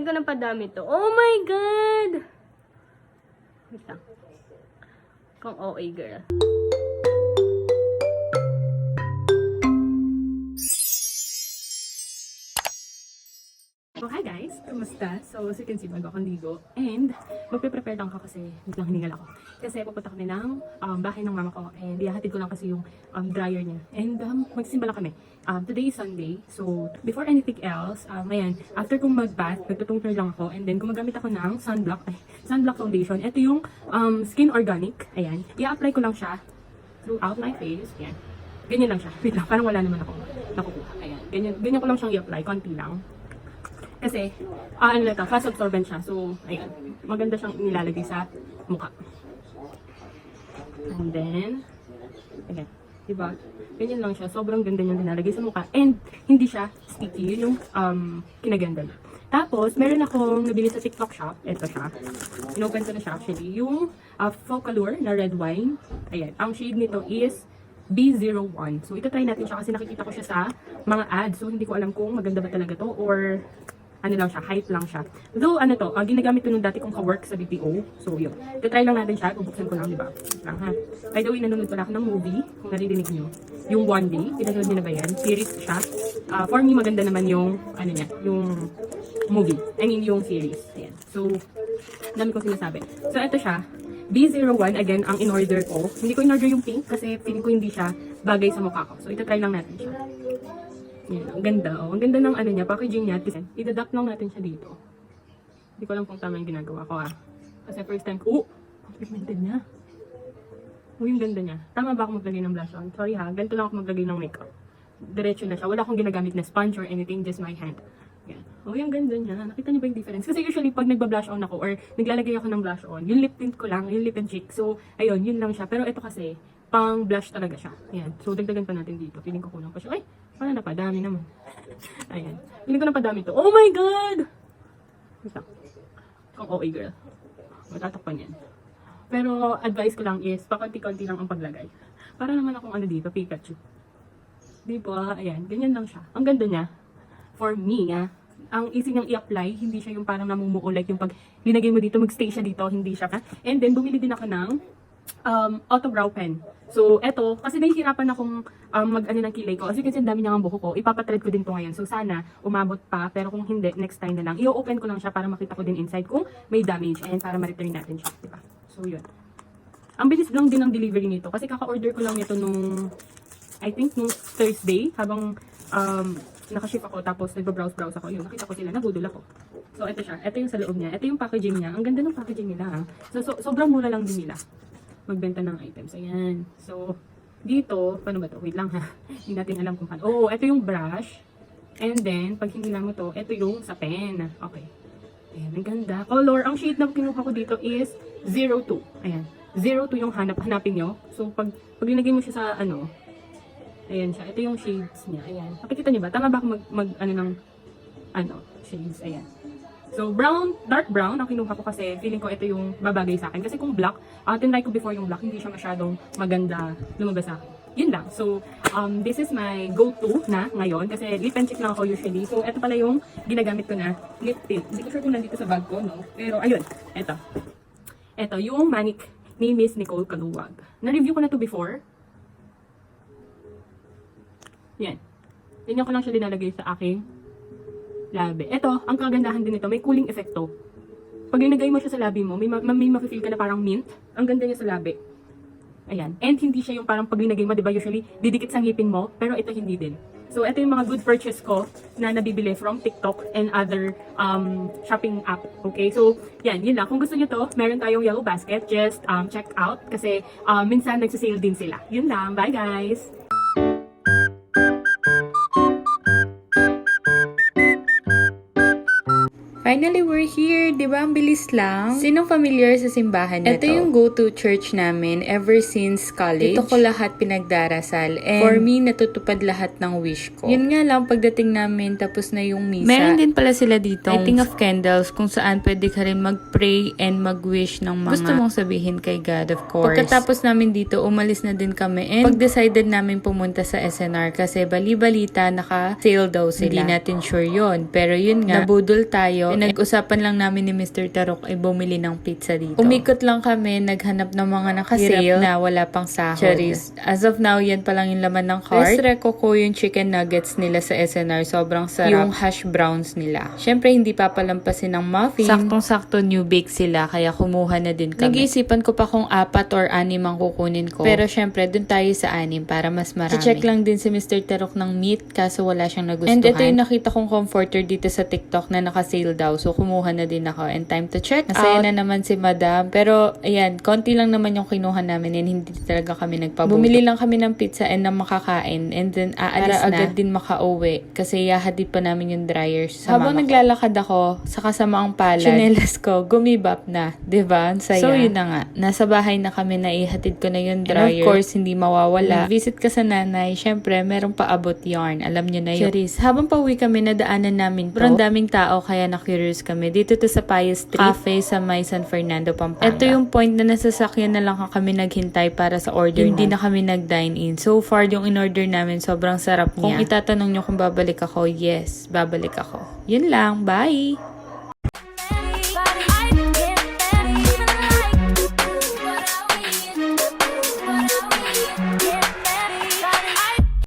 Feeling ko napadami to. Oh my God! Wait lang. Kung OA girl. So, hi guys! Kumusta? So, as you can see, bago akong ligo. And, magpe-prepare lang ako kasi biglang hiningal ako. Kasi pupunta kami ng bahay ng mama ko. And, ihahatid ko lang kasi yung dryer niya. And, magsisimba lang kami. Today is Sunday. So, before anything else, ayan, after kong mag-bath, nagtutunger lang ako. And then, gumagamit ako ng sunblock foundation. Ito yung Skin Organic. Ayan. I-apply ko lang siya throughout my face. Ayan. Ganyan lang siya. Wait lang, parang wala naman ako nakukuha. Ayan. Ganyan ko lang siyang i-apply. Konti lang. Kasi, ano na ito, fast absorbent siya. So, ayan. Maganda siyang nilalagay sa mukha. And then, ayan. Diba? Ganyan lang siya. Sobrang ganda niyang nilalagay sa mukha. And, hindi siya sticky. Yun yung kinaganda niya. Tapos, meron akong nabili sa TikTok shop. Ito siya. Inopen ko na siya actually. Yung Focallure na red wine. Ayan. Ang shade nito is B01. So, ito try natin siya kasi nakikita ko siya sa mga ads. So, hindi ko alam kung maganda ba talaga to or ano lang siya, hype lang siya. Though, ano to, ginagamit ko nung dati kong ka-work sa BPO. So, yun. Try lang natin siya. Bubuksan ko lang, di ba? Lang, ha? By the way, nanonood pala ako ng movie. Kung naririnig nyo. Yung One Day. Pinanood nyo na ba yan? Series siya. For me, maganda naman yung, ano niya, yung movie. I mean, yung series. Ayan. So, dami kong sinasabi. So, ito siya. B01, again, ang in-order ko. Hindi ko in-order yung pink kasi feeling ko hindi siya bagay sa mukha ko. So, ito try lang natin siya. Yan, ang ganda, oh. Ang ganda ng ano niya, packaging niya. Idadapt lang natin siya dito. Hindi ko alam kung tama yung ginagawa ko, Kasi first time ko, ang pigmented niya. Yung ganda niya. Tama ba ako maglagay ng blush on? Sorry ha, ganito lang ako maglagay ng makeup. Diretso na siya. Wala akong ginagamit na sponge or anything, just my hand. Yan. Yung ganda niya. Nakita niyo ba yung difference? Kasi usually, pag nagba-blush on ako or naglalagay ako ng blush on, yung lip tint ko lang, yung lip and cheek. So, ayun, yun lang siya. Pero ito kasi, pang blush talaga siya. Ayan. So, dagdagan pa natin dito. Feeling ko kulang pa siya. Ay, parang napadami naman. Ayan. Feeling ko napadami to. Oh my God! Basta. Kung OA girl. Matatakpan yan. Pero, advice ko lang is, pakonti-konti lang ang paglagay. Para naman akong ano dito, Pikachu. Diba? Ayan. Ganyan lang siya. Ang ganda niya. For me, ang easy niyang i-apply. Hindi siya yung parang namumuo. Like yung pag linagay mo dito, magstay siya dito. Hindi siya. And then, bumili din ako ng auto brow pen. So, eto, kasi nahihirapan akong mag-ano ng kilay ko. As you can see, ang dami niya ng buho ko. Ipapatread ko din to ngayon. So, sana umabot pa. Pero kung hindi, next time na lang. I-open ko lang siya para makita ko din inside kung may damage. And para ma-return natin siya. Diba? So, yun. Ang bilis lang din ng delivery nito. Kasi kaka-order ko lang nito nung, I think, nung Thursday. Habang nakaship ako. Tapos, nagba-browse ako. Yun, nakita ko sila. Nabudol ako. So, ito siya. Ito yung sa loob niya. Ito yung packaging niya. Ang ganda ng packaging nila. So, sobrang mura lang din nila magbenta ng items. Ayan. So, dito, paano ba to? Wait lang ha. Hindi natin alam kung paano. Oo, ito yung brush. And then, pag hindi mo to, ito yung sa pen. Okay. Ayan, ang ganda. Color, ang shade na kinuha ko dito is 02. Ayan. 02 yung hanapin nyo. So, pag linagay mo siya sa ano, ayan siya. Ito yung shades niya. Ayan. Nakikita nyo ba? Tama ba ako shades? Ayan. So, brown, dark brown, ang kinuha ko kasi feeling ko ito yung babagay sa akin. Kasi kung black, tinry ko before yung black, hindi siya masyadong maganda lumabas sa akin. Yun lang. So, this is my go-to na ngayon. Kasi lip and cheek lang ako usually. So, ito pala yung ginagamit ko na lip tint. Hindi ko sure kung nandito sa bag ko, no? Pero, ayun. Ito. Ito, yung Manic ni Miss Nicole Caluwag. Na-review ko na to before. Yan. Ganyan ko lang siya dinalagay sa aking labi. Ito, ang kagandahan din nito, may cooling effect to. Pag linagay mo siya sa labi mo, may mafe-feel ka na parang mint. Ang ganda niya sa labi. Ayan. And hindi siya yung parang pag linagay mo, diba usually, didikit sa ngipin mo, pero ito hindi din. So, ito yung mga good purchase ko na nabibili from TikTok and other shopping app. Okay? So, yan. Yun lang. Kung gusto nyo to, meron tayong yellow basket. Just check out kasi minsan nagsisale din sila. Yun lang. Bye, guys! Finally, we're here. Di ba ang bilis lang? Sinong familiar sa simbahan nito? Ito yung go-to church namin ever since college. Dito ko lahat pinagdarasal. And for me, natutupad lahat ng wish ko. Yun nga lang, pagdating namin, tapos na yung misa. Meron din pala sila dito lighting of candles kung saan pwede ka rin mag-pray and mag-wish ng mga gusto mong sabihin kay God, of course. Pagkatapos namin dito, umalis na din kami. And pag-decided namin pumunta sa SNR kasi bali-balita, naka-sale daw sila. Hindi natin sure yun. Pero yun nga, nabudol tayo. pinag-usapan lang namin ni Mr. Tarok ay bumili ng pizza dito. Umikot lang kami, naghanap ng mga nakasale na wala pang sahod. Charis. As of now, yan pa lang yung laman ng cart. Best reco ko yung chicken nuggets nila sa SNR. Sobrang sarap. Yung hash browns nila. Syempre, hindi papalampasin ng muffin. Saktong-sakto new bake sila, kaya kumuha na din kami. Nag-iisipan ko pa kung 4 or 6 ang kukunin ko. Pero syempre, dun tayo sa 6 para mas marami. Check lang din si Mr. Tarok ng meat, kaso wala siyang nagustuhan. And ito yung nakita kong comforter dito sa TikTok na naka-sale daw. So, kumuha na din ako. And time to check Masaya na naman si Madam. Pero, ayan, konti lang naman yung kinuha namin and hindi talaga kami nagpabuti. Bumili lang kami ng pizza and ng makakain. And then, aalis para agad din makauwi. Kasi yahatid pa namin yung dryers sa habang naglalakad ako, sa kasamaang palad, chinelas ko, gumibap na. Diba? Saya. So, yun na nga. Nasa bahay na kami na ihatid ko na yung dryer. And of course, hindi mawawala. Visit ka sa nanay. Syempre, merong paabot yarn. Alam nyo na yun. Charis, habang pauwi kami, nadaanan namin to. Pero daming tao, kaya na-curious kami. Dito to sa Pius Street Cafe sa May San Fernando, Pampanga. Ito yung point na nasasakyan na lang kami naghintay para sa order. Hindi na kami nag-dine in. So far, yung in-order namin, sobrang sarap niya. Kung itatanong nyo kung babalik ako, yes, babalik ako. Yun lang. Bye!